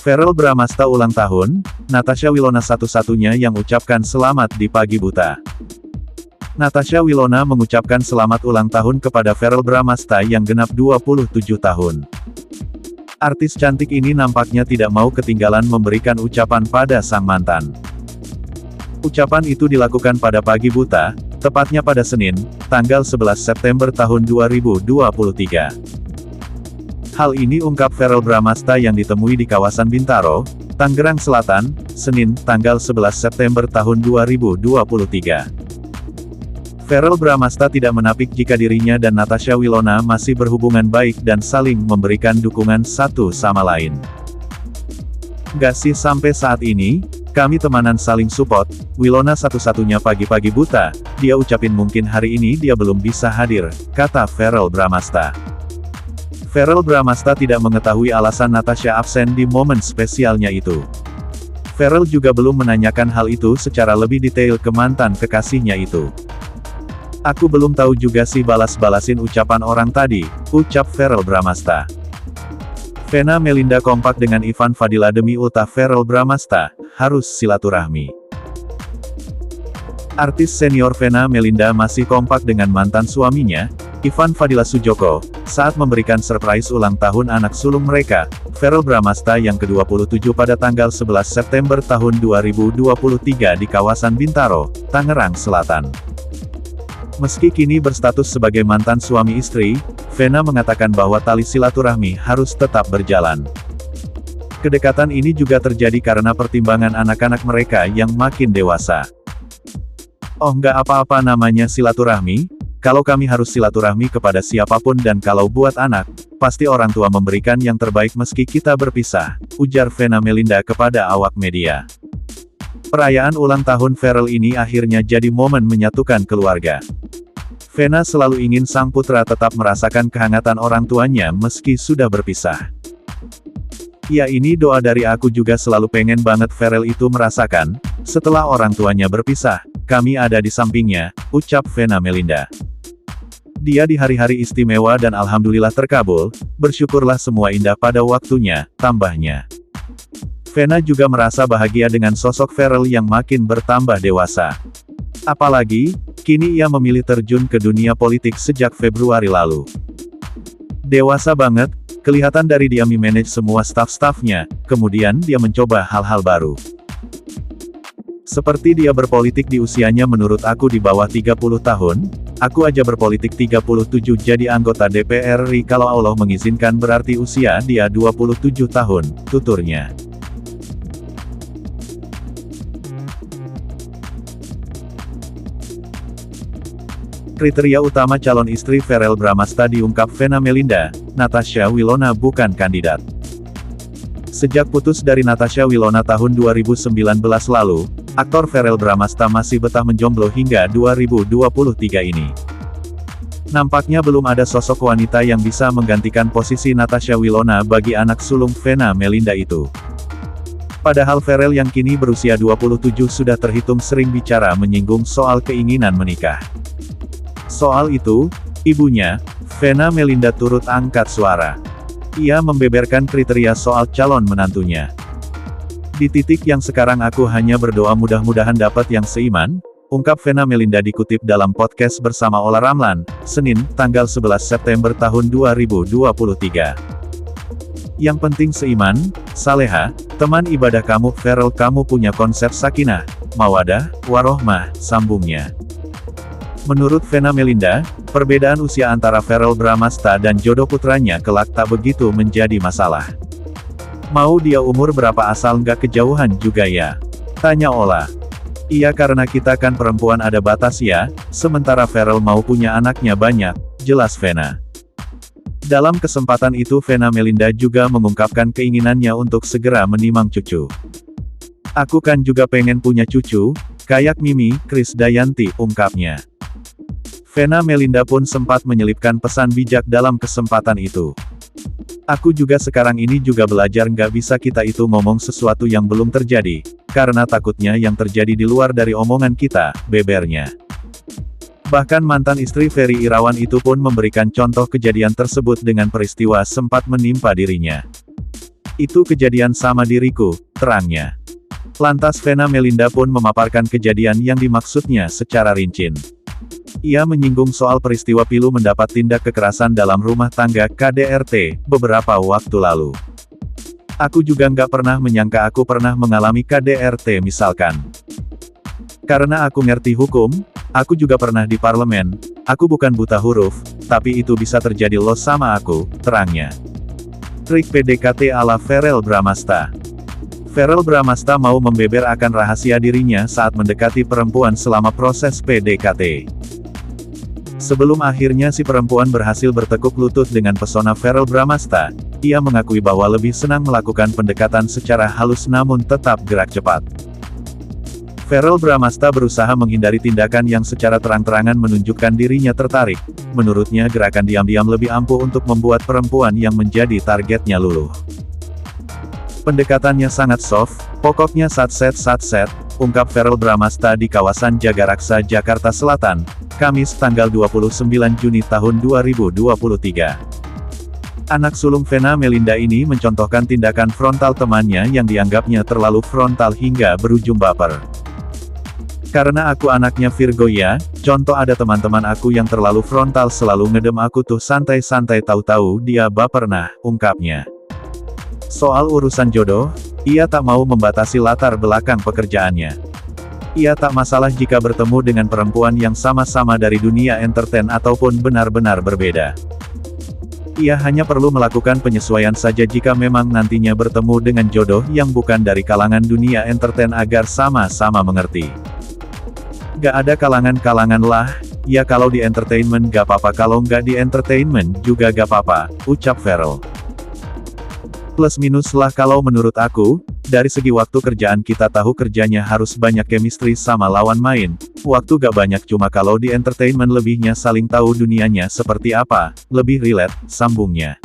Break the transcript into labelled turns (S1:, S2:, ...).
S1: Verrell Bramasta ulang tahun, Natasha Wilona satu-satunya yang ucapkan selamat di pagi buta. Natasha Wilona mengucapkan selamat ulang tahun kepada Verrell Bramasta yang genap 27 tahun. Artis cantik ini nampaknya tidak mau ketinggalan memberikan ucapan pada sang mantan. Ucapan itu dilakukan pada pagi buta, tepatnya pada Senin, tanggal 11 September tahun 2023. Hal ini ungkap Verrell Bramasta yang ditemui di kawasan Bintaro, Tangerang Selatan, Senin, tanggal 11 September tahun 2023. Verrell Bramasta tidak menapik jika dirinya dan Natasha Wilona masih berhubungan baik dan saling memberikan dukungan satu sama lain. "Gak sih sampai saat ini, kami temanan saling support, Wilona satu-satunya pagi-pagi buta, dia ucapin mungkin hari ini dia belum bisa hadir," kata Verrell Bramasta. Verrell Bramasta tidak mengetahui alasan Natasha absen di momen spesialnya itu. Verrell juga belum menanyakan hal itu secara lebih detail ke mantan kekasihnya itu. "Aku belum tahu juga sih balas-balasin ucapan orang tadi," ucap Verrell Bramasta. Vena Melinda kompak dengan Ivan Fadila demi ultah Verrell Bramasta, harus silaturahmi. Artis senior Vena Melinda masih kompak dengan mantan suaminya, Ivan Fadila Sujoko, saat memberikan surprise ulang tahun anak sulung mereka, Verrell Bramasta yang ke-27 pada tanggal 11 September tahun 2023 di kawasan Bintaro, Tangerang Selatan. Meski kini berstatus sebagai mantan suami istri, Vena mengatakan bahwa tali silaturahmi harus tetap berjalan. Kedekatan ini juga terjadi karena pertimbangan anak-anak mereka yang makin dewasa. "Oh nggak apa-apa namanya silaturahmi, kalau kami harus silaturahmi kepada siapapun dan kalau buat anak, pasti orang tua memberikan yang terbaik meski kita berpisah," ujar Vena Melinda kepada awak media. Perayaan ulang tahun Verrell ini akhirnya jadi momen menyatukan keluarga. Vena selalu ingin sang putra tetap merasakan kehangatan orang tuanya meski sudah berpisah. "Ya ini doa dari aku juga selalu pengen banget Verrell itu merasakan, setelah orang tuanya berpisah, kami ada di sampingnya," ucap Vena Melinda. "Dia di hari-hari istimewa dan alhamdulillah terkabul, bersyukurlah semua indah pada waktunya," tambahnya. Vena juga merasa bahagia dengan sosok Verrell yang makin bertambah dewasa. Apalagi, kini ia memilih terjun ke dunia politik sejak Februari lalu. "Dewasa banget, kelihatan dari dia memanage semua staf-stafnya, kemudian dia mencoba hal-hal baru. Seperti dia berpolitik di usianya menurut aku di bawah 30 tahun, aku aja berpolitik 37 jadi anggota DPR RI kalau Allah mengizinkan berarti usia dia 27 tahun, tuturnya. Kriteria utama calon istri Verrell Bramasta diungkap Vena Melinda, Natasha Wilona bukan kandidat. Sejak putus dari Natasha Wilona tahun 2019 lalu, aktor Verrell Bramasta masih betah menjomblo hingga 2023 ini. Nampaknya belum ada sosok wanita yang bisa menggantikan posisi Natasha Wilona bagi anak sulung Vena Melinda itu. Padahal Verrell yang kini berusia 27 sudah terhitung sering bicara menyinggung soal keinginan menikah. Soal itu, ibunya, Vena Melinda turut angkat suara. Ia membeberkan kriteria soal calon menantunya. "Di titik yang sekarang aku hanya berdoa mudah-mudahan dapat yang seiman," ungkap Vena Melinda dikutip dalam podcast bersama Olla Ramlan, Senin, tanggal 11 September tahun 2023. "Yang penting seiman, saleha, teman ibadah kamu Verrell kamu punya konsep sakinah, mawadah, warohmah," sambungnya. Menurut Vena Melinda, perbedaan usia antara Verrell Bramasta dan jodoh putranya kelak tak begitu menjadi masalah. "Mau dia umur berapa asal nggak kejauhan juga ya?" tanya Olla. "Iya karena kita kan perempuan ada batas ya, sementara Verrell mau punya anaknya banyak," jelas Vena. Dalam kesempatan itu Vena Melinda juga mengungkapkan keinginannya untuk segera menimang cucu. "Aku kan juga pengen punya cucu, kayak Mimi, Krisdayanti," ungkapnya. Vena Melinda pun sempat menyelipkan pesan bijak dalam kesempatan itu. "Aku juga sekarang ini juga belajar nggak bisa kita itu ngomong sesuatu yang belum terjadi, karena takutnya yang terjadi di luar dari omongan kita," bebernya. Bahkan mantan istri Ferry Irawan itu pun memberikan contoh kejadian tersebut dengan peristiwa sempat menimpa dirinya. Itu kejadian sama diriku, terangnya. Lantas Vena Melinda pun memaparkan kejadian yang dimaksudnya secara rinci. Ia menyinggung soal peristiwa Pilu mendapat tindak kekerasan dalam rumah tangga KDRT, beberapa waktu lalu. Aku juga nggak pernah menyangka aku pernah mengalami KDRT misalkan. Karena aku ngerti hukum, aku juga pernah di parlemen, aku bukan buta huruf, tapi itu bisa terjadi loh sama aku, terangnya. Trik PDKT ala Verrell Bramasta. Verrell Bramasta mau membeber akan rahasia dirinya saat mendekati perempuan selama proses PDKT. Sebelum akhirnya si perempuan berhasil bertekuk lutut dengan pesona Verrell Bramasta, ia mengakui bahwa lebih senang melakukan pendekatan secara halus namun tetap gerak cepat. Verrell Bramasta berusaha menghindari tindakan yang secara terang-terangan menunjukkan dirinya tertarik. Menurutnya gerakan diam-diam lebih ampuh untuk membuat perempuan yang menjadi targetnya luluh. Pendekatannya sangat soft, pokoknya satset, ungkap Verrell Bramasta di kawasan Jagaraksa, Jakarta Selatan, Kamis tanggal 29 Juni tahun 2023. Anak sulung Vena Melinda ini mencontohkan tindakan frontal temannya yang dianggapnya terlalu frontal hingga berujung baper. Karena aku anaknya Virgo ya, contoh ada teman-teman aku yang terlalu frontal selalu ngedem aku tuh santai-santai tahu-tahu dia baper nah, ungkapnya. Soal urusan jodoh, ia tak mau membatasi latar belakang pekerjaannya. Ia tak masalah jika bertemu dengan perempuan yang sama-sama dari dunia entertain ataupun benar-benar berbeda. Ia hanya perlu melakukan penyesuaian saja jika memang nantinya bertemu dengan jodoh yang bukan dari kalangan dunia entertain agar sama-sama mengerti. Gak ada kalangan-kalangan lah, ya kalau di entertainment gak apa-apa kalau nggak di entertainment juga gak apa-apa, ucap Verrell. Plus minus lah kalau menurut aku, dari segi waktu kerjaan kita tahu kerjanya harus banyak chemistry sama lawan main, waktu gak banyak cuma kalau di entertainment lebihnya saling tahu dunianya seperti apa, lebih relate, sambungnya.